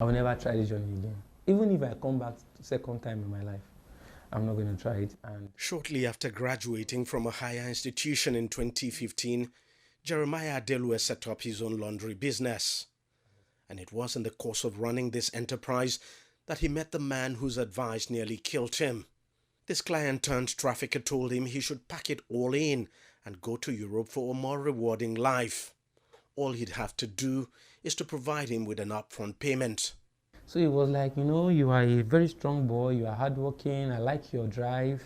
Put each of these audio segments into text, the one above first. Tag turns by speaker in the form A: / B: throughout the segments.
A: I will never try this journey again. Even if I come back second time in my life, I'm not going to try it. And
B: shortly after graduating from a higher institution in 2015, Jeremiah Adelue set up his own laundry business. And it was in the course of running this enterprise that he met the man whose advice nearly killed him. This client turned trafficker told him he should pack it all in and go to Europe for a more rewarding life. All he'd have to do is to provide him with an upfront payment.
A: So it was like, you are a very strong boy, you are hardworking, I like your drive,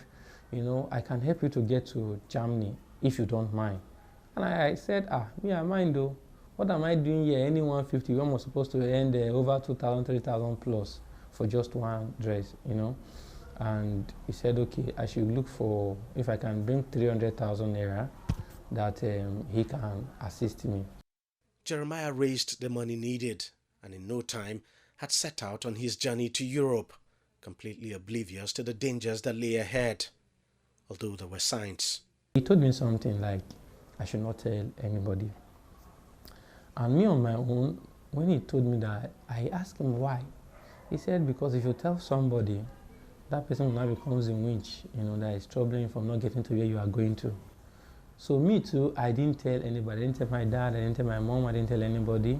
A: I can help you to get to Germany if you don't mind. And I said, me, I mind though. What am I doing here? Any 150, when I'm supposed to earn over 2,000, 3,000 plus for just one dress, And he said, okay, I should look for, if I can bring 300,000 naira, that he can assist me.
B: Jeremiah raised the money needed and in no time had set out on his journey to Europe, completely oblivious to the dangers that lay ahead, although there were signs.
A: He told me something like, I should not tell anybody. And me on my own, when he told me that, I asked him why. He said, because if you tell somebody, that person now becomes a witch, that is troubling you from not getting to where you are going to. So me too, I didn't tell anybody. I didn't tell my dad, I didn't tell my mom, I didn't tell anybody.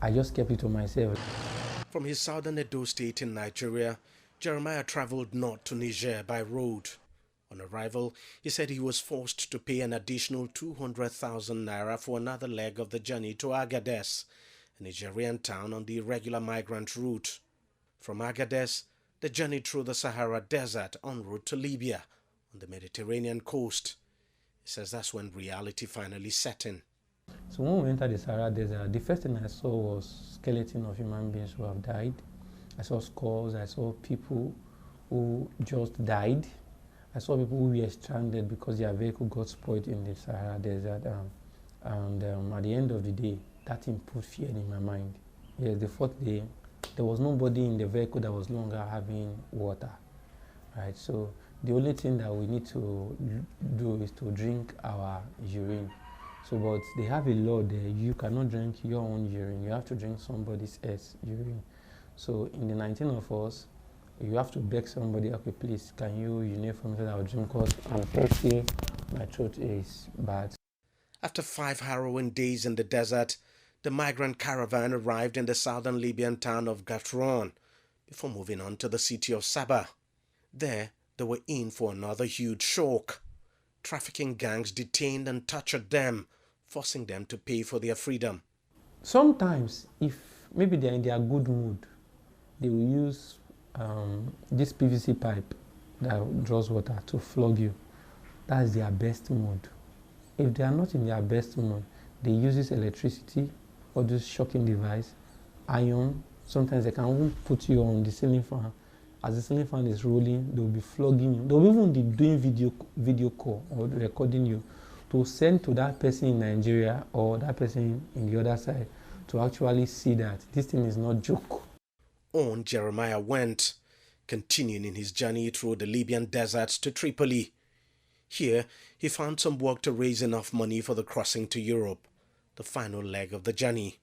A: I just kept it to myself.
B: From his southern Edo state in Nigeria, Jeremiah traveled north to Niger by road. On arrival, he said he was forced to pay an additional 200,000 naira for another leg of the journey to Agadez, a Nigerian town on the irregular migrant route. From Agadez, the journey through the Sahara Desert en route to Libya on the Mediterranean coast. He says that's when reality finally set in.
A: So when we entered the Sahara Desert, the first thing I saw was skeleton of human beings who have died. I saw skulls, I saw people who just died. I saw people who were stranded because their vehicle got spoiled in the Sahara Desert. And at the end of the day, that thing put fear in my mind. Yes, the fourth day, there was nobody in the vehicle that was no longer having water. Right? So the only thing that we need to do is to drink our urine. So, but they have a law there, you cannot drink your own urine, you have to drink somebody else's urine. So in the 19 of us, you have to beg somebody, okay, please, can you urinate for me so that I'll drink, because I'm thirsty, my throat is bad.
B: After 5 harrowing days in the desert, the migrant caravan arrived in the southern Libyan town of Gatron before moving on to the city of Sabah. There, they were in for another huge shock. Trafficking gangs detained and tortured them, forcing them to pay for their freedom.
A: Sometimes, if maybe they're in their good mood, they will use this PVC pipe that draws water to flog you. That's their best mood. If they are not in their best mood, they use this electricity or this shocking device, iron. Sometimes they can even put you on the ceiling fan. As the ceiling fan is rolling, they will be flogging you. They will even be doing video call or recording you to send to that person in Nigeria or that person in the other side to actually see that this thing is not joke.
B: On Jeremiah went, continuing in his journey through the Libyan deserts to Tripoli. Here, he found some work to raise enough money for the crossing to Europe, the final leg of the journey.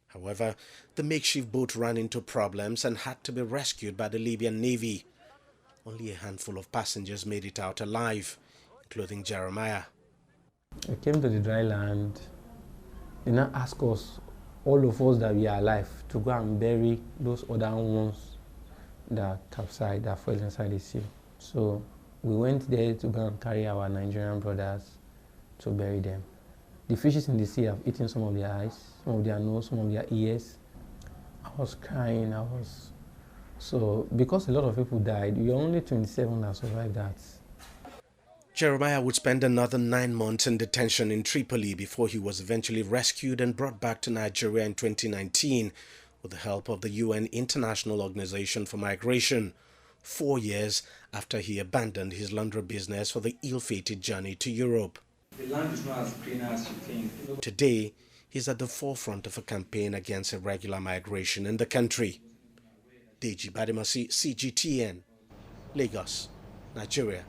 B: However, the makeshift boat ran into problems and had to be rescued by the Libyan Navy. Only a handful of passengers made it out alive, including Jeremiah.
A: We came to the dry land. They now asked us, all of us that we are alive, to go and bury those other ones that capsized, that fell inside the sea. So we went there to go and carry our Nigerian brothers to bury them. The fishes in the sea have eaten some of their eyes, some of their nose, some of their ears. I was crying, So because a lot of people died, we are only 27 that survived that.
B: Jeremiah would spend another 9 months in detention in Tripoli before he was eventually rescued and brought back to Nigeria in 2019 with the help of the UN International Organization for Migration, 4 years after he abandoned his laundry business for the ill-fated journey to Europe.
C: The land is not as clean as you think.
B: Today, he's at the forefront of a campaign against irregular migration in the country. Deji Badimasi, CGTN, Lagos, Nigeria.